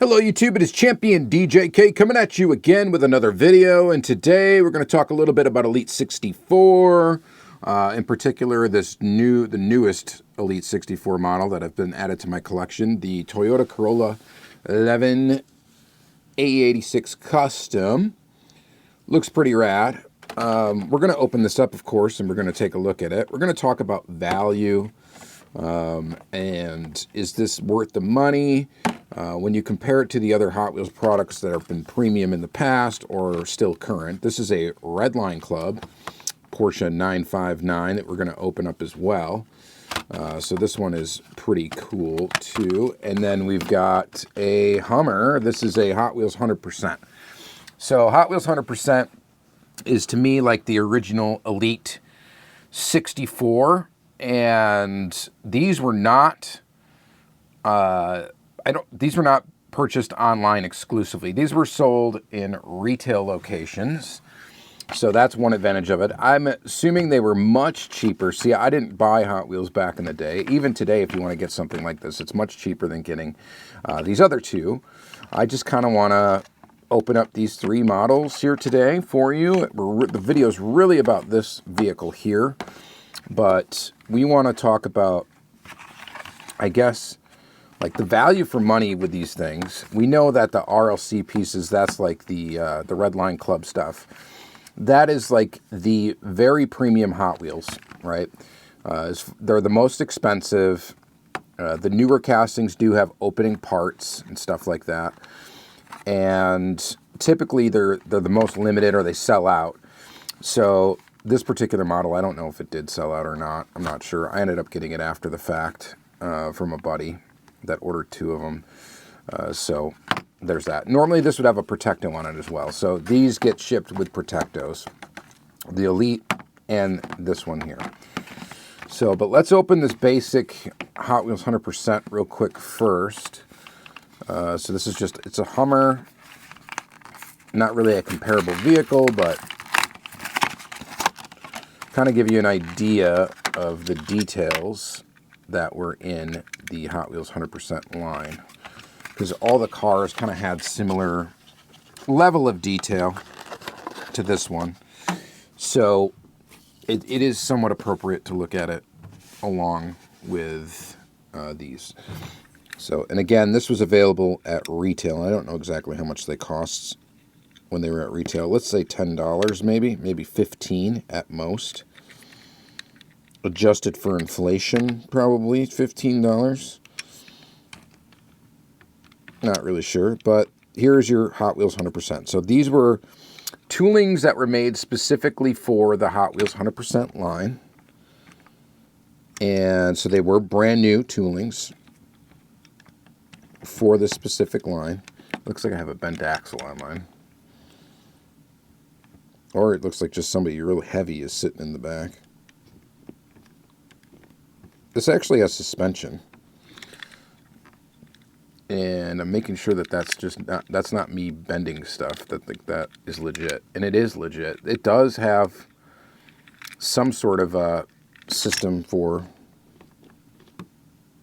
Hello YouTube, it is ChampionDJK coming at you again with another video, and today we're going to talk a little bit about Elite 64, in particular the newest Elite 64 model that have been added to my collection, the Toyota Corolla Levin A86 Custom. Looks pretty rad. We're going to open this up, of course, and we're going to take a look at it. We're going to talk about value, and is this worth the money? When you compare it to the other Hot Wheels products that have been premium in the past or still current. This is a Redline Club Porsche 959 that we're going to open up as well. So this one is pretty cool too. And then we've got a Hummer. This is a Hot Wheels 100%. So Hot Wheels 100% is to me like the original Elite 64. And these were not... these were not purchased online exclusively. These were sold in retail locations. So that's one advantage of it. I'm assuming they were much cheaper. See, I didn't buy Hot Wheels back in the day. Even today, if you want to get something like this, it's much cheaper than getting these other two. I just kind of want to open up these three models here today for you. The video is really about this vehicle here. But we want to talk about, I guess, like the value for money with these things. We know that the RLC pieces, that's like the Redline Club stuff. That is like the very premium Hot Wheels, right? They're the most expensive. The newer castings do have opening parts and stuff like that. And typically they're the most limited or they sell out. So this particular model, I don't know if it did sell out or not. I'm not sure. I ended up getting it after the fact from a buddy that ordered two of them. So there's that. Normally this would have a Protecto on it as well. So these get shipped with Protectos, the Elite and this one here. So, but let's open this basic Hot Wheels 100% real quick first. So this is just, it's a Hummer, not really a comparable vehicle, but kind of give you an idea of the details that were in the Hot Wheels 100% line, because all the cars kind of had similar level of detail to this one. So it is somewhat appropriate to look at it along with these. So, and again, this was available at retail. I don't know exactly how much they cost when they were at retail. Let's say $10 maybe $15 at most. Adjusted for inflation, probably $15. Not really sure, but here's your Hot Wheels 100%. So these were toolings that were made specifically for the Hot Wheels 100% line. And so they were brand new toolings for this specific line. Looks like I have a bent axle on mine. Or it looks like just somebody really heavy is sitting in the back. This actually has suspension, and I'm making sure that that's not me bending stuff. That is legit, and it is legit. It does have some sort of a system for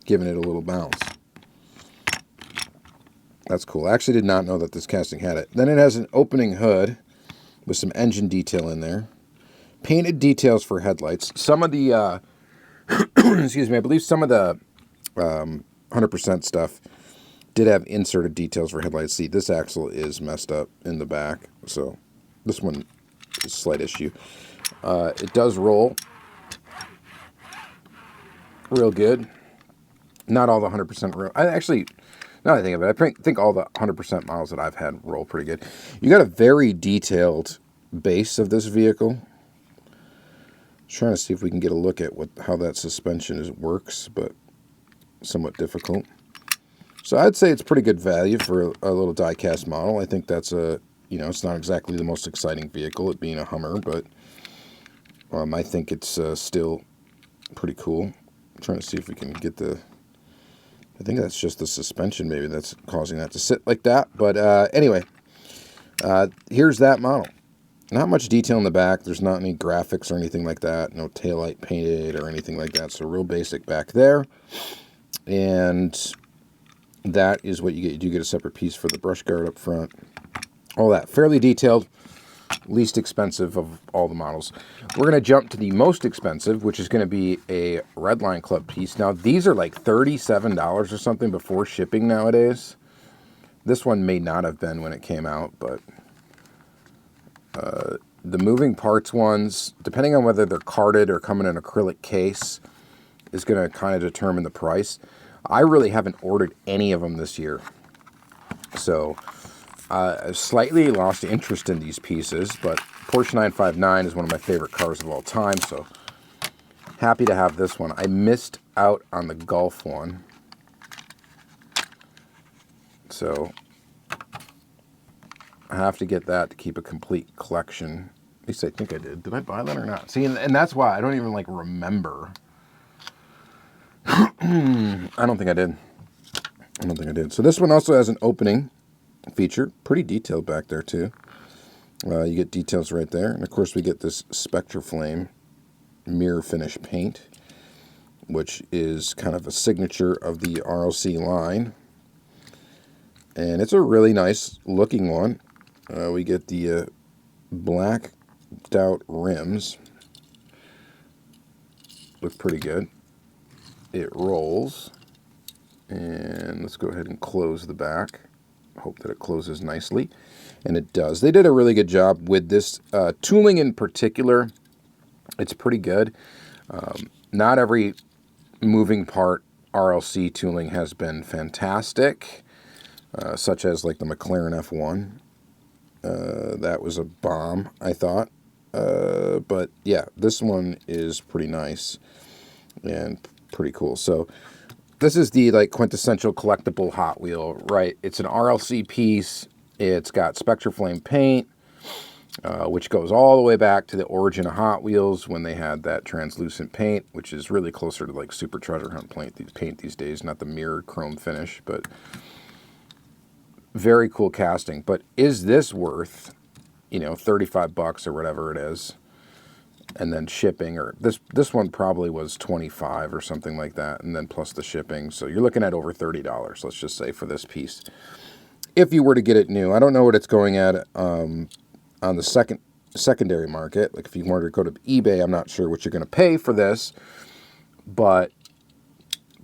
giving it a little bounce. That's cool. I actually did not know that this casting had it. Then it has an opening hood with some engine detail in there, painted details for headlights. Some of the excuse me, I believe some of the 100% stuff did have inserted details for headlights. See, this axle is messed up in the back, so this one is a slight issue. It does roll real good. Not all the 100% roll. I actually, now that I think of it, I think all the 100% models that I've had roll pretty good. You got a very detailed base of this vehicle. Trying to see if we can get a look at how that suspension works, but somewhat difficult. So I'd say it's pretty good value for a little diecast model. I think that's it's not exactly the most exciting vehicle, it being a Hummer, but I think it's still pretty cool. I'm trying to see if we can get I think that's just the suspension maybe that's causing that to sit like that. But anyway, here's that model. Not much detail in the back. There's not any graphics or anything like that. No taillight painted or anything like that. So real basic back there. And that is what you get. You do get a separate piece for the brush guard up front. All that. Fairly detailed. Least expensive of all the models. We're going to jump to the most expensive, which is going to be a Redline Club piece. Now, these are like $37 or something before shipping nowadays. This one may not have been when it came out, but the moving parts ones, depending on whether they're carded or come in an acrylic case, is going to kind of determine the price. I really haven't ordered any of them this year. So I've slightly lost interest in these pieces, but Porsche 959 is one of my favorite cars of all time, so happy to have this one. I missed out on the Golf one, so I have to get that to keep a complete collection. At least I think I did. Did I buy that or not? See, and that's why I don't even like remember. I don't think I did. I don't think I did. So this one also has an opening feature. Pretty detailed back there too. You get details right there. And of course we get this Spectraflame mirror finish paint, which is kind of a signature of the RLC line. And it's a really nice looking one. We get the blacked out rims. Look pretty good. It rolls. And let's go ahead and close the back. Hope that it closes nicely. And it does. They did a really good job with this tooling in particular. It's pretty good. Not every moving part RLC tooling has been fantastic, such as like the McLaren F1. That was a bomb, I thought. But yeah, this one is pretty nice and pretty cool. So this is the like quintessential collectible Hot Wheel, right? It's an RLC piece. It's got Spectraflame paint, which goes all the way back to the origin of Hot Wheels when they had that translucent paint, which is really closer to like Super Treasure Hunt paint these days, not the mirrored chrome finish, but very cool casting. But is this worth, you know, $35 or whatever it is, and then shipping? Or this one probably was $25 or something like that, and then plus the shipping. So you're looking at over $30, let's just say, for this piece. If you were to get it new, I don't know what it's going at on the secondary market. Like if you wanted to go to eBay, I'm not sure what you're going to pay for this. But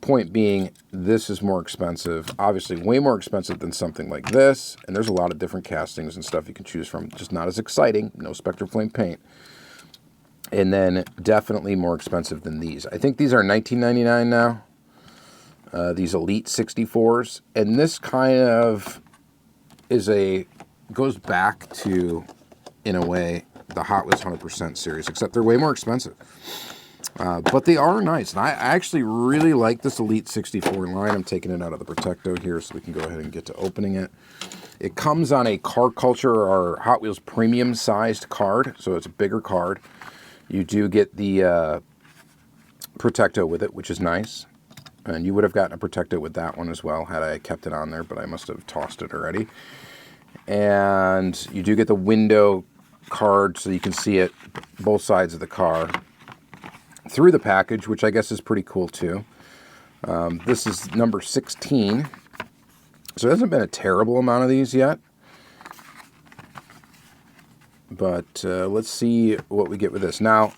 point being, this is more expensive. Obviously, way more expensive than something like this. And there's a lot of different castings and stuff you can choose from. Just not as exciting. No Spectraflame paint. And then definitely more expensive than these. I think these are $19.99 now. These Elite 64s. And this kind of goes back to, in a way, the Hot Wheels 100% series, except they're way more expensive. But they are nice. And I actually really like this Elite 64 line. I'm taking it out of the Protecto here so we can go ahead and get to opening it. It comes on a Car Culture or Hot Wheels premium sized card, so it's a bigger card. You do get the Protecto with it, which is nice. And you would have gotten a Protecto with that one as well had I kept it on there, but I must have tossed it already. And you do get the window card so you can see it, both sides of the car, through the package, which I guess is pretty cool too. This is number 16. So there hasn't been a terrible amount of these yet. But let's see what we get with this. Now,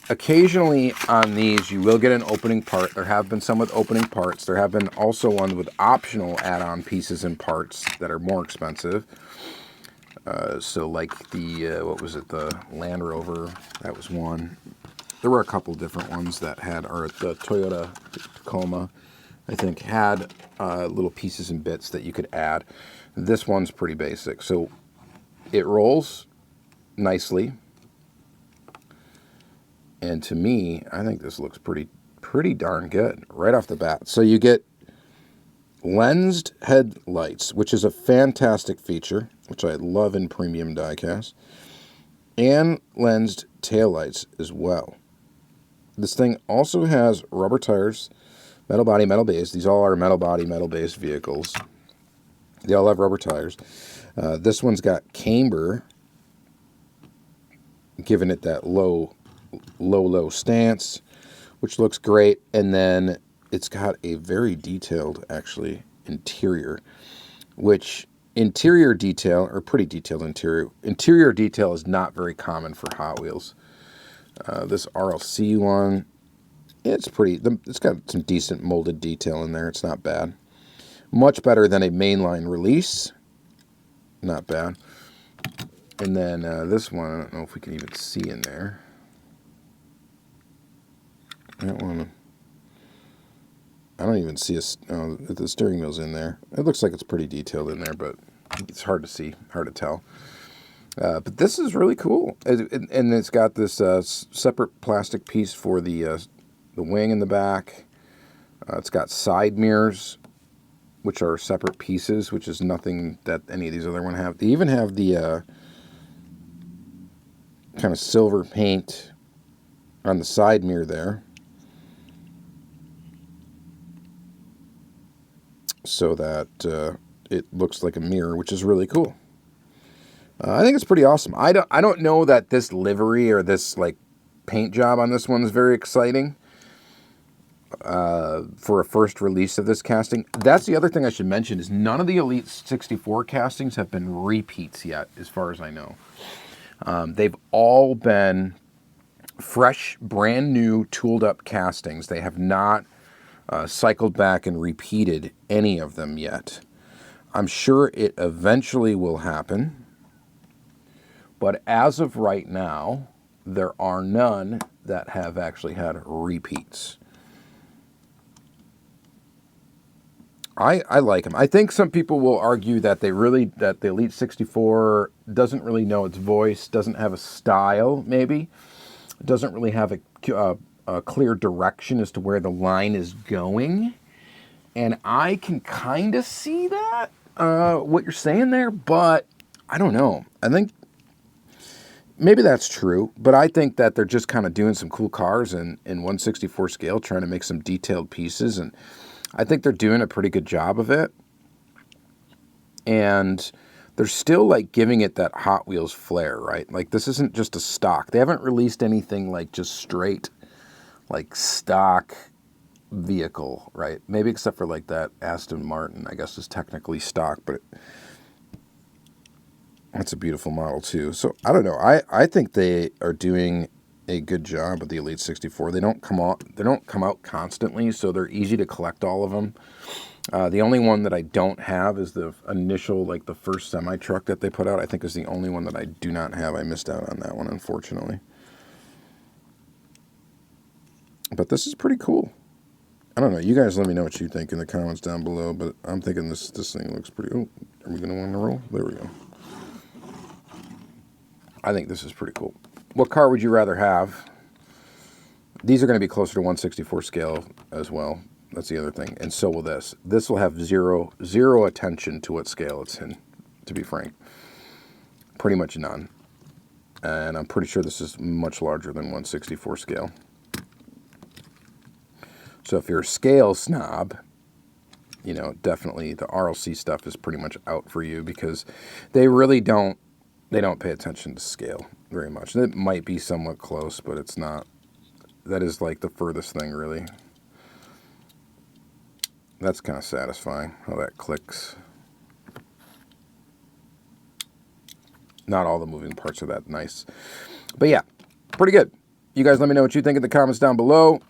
occasionally on these, you will get an opening part. There have been some with opening parts. There have been also ones with optional add-on pieces and parts that are more expensive. So like the, what was it, the Land Rover, that was one. There were a couple different ones that had, or the Toyota Tacoma, I think, had little pieces and bits that you could add. This one's pretty basic. So it rolls nicely. And to me, I think this looks pretty darn good right off the bat. So you get lensed headlights, which is a fantastic feature, which I love in premium diecast, and lensed taillights as well. This thing also has rubber tires, metal body, metal base. These all are metal body, metal base vehicles. They all have rubber tires. This one's got camber, giving it that low stance, which looks great. And then it's got a very detailed, actually, interior, which interior detail, or pretty detailed interior detail is not very common for Hot Wheels. This RLC one, it's got some decent molded detail in there. It's not bad. Much better than a mainline release. Not bad. And then this one, I don't know if we can even see in there. That one, I don't even see the steering wheel's in there. It looks like it's pretty detailed in there, but it's hard to see, hard to tell. But this is really cool. And it's got this separate plastic piece for the wing in the back. It's got side mirrors, which are separate pieces, which is nothing that any of these other ones have. They even have the kind of silver paint on the side mirror there, so that it looks like a mirror, which is really cool. I think it's pretty awesome. I don't know that this livery or this like paint job on this one is very exciting for a first release of this casting. That's the other thing I should mention, is none of the Elite 64 castings have been repeats yet, as far as I know. They've all been fresh, brand new, tooled up castings. They have not cycled back and repeated any of them yet. I'm sure it eventually will happen, but as of right now, there are none that have actually had repeats. I like them. I think some people will argue that the Elite 64 doesn't really know its voice, doesn't have a style, maybe. Doesn't really have a clear direction as to where the line is going. And I can kind of see that, what you're saying there, but I don't know. I think maybe that's true, but I think that they're just kind of doing some cool cars in 1/64 scale, trying to make some detailed pieces, and I think they're doing a pretty good job of it. And they're still like giving it that Hot Wheels flair, right? Like this isn't just a stock. They haven't released anything like just straight like stock vehicle, right? Maybe except for like that Aston Martin, I guess is technically stock, but that's a beautiful model too. So I don't know. I think they are doing a good job with the Elite 64. They don't come out constantly, so they're easy to collect, all of them. The only one that I don't have is the initial, like the first semi-truck that they put out. I think is the only one that I do not have. I missed out on that one, unfortunately. But this is pretty cool. I don't know. You guys let me know what you think in the comments down below, but I'm thinking this thing looks pretty... Oh, are we going to want to roll? There we go. I think this is pretty cool. What car would you rather have? These are going to be closer to 1/64 scale as well. That's the other thing. And so will this. This will have zero attention to what scale it's in, to be frank. Pretty much none. And I'm pretty sure this is much larger than 1/64 scale. So if you're a scale snob, you know, definitely the RLC stuff is pretty much out for you, because they really don't pay attention to scale very much. It might be somewhat close, but it's not. That is like the furthest thing, really. That's kind of satisfying, how that clicks. Not all the moving parts are that nice. But yeah, pretty good. You guys let me know what you think in the comments down below.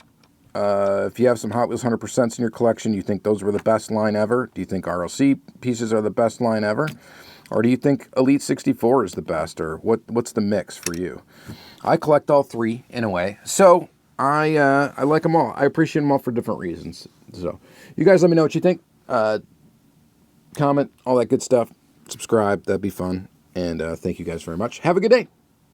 If you have some Hot Wheels 100% in your collection, you think those were the best line ever? Do you think RLC pieces are the best line ever? Or do you think Elite 64 is the best? Or what's the mix for you? I collect all three in a way. So I like them all. I appreciate them all for different reasons. So you guys let me know what you think. Comment, all that good stuff. Subscribe. That'd be fun. And thank you guys very much. Have a good day.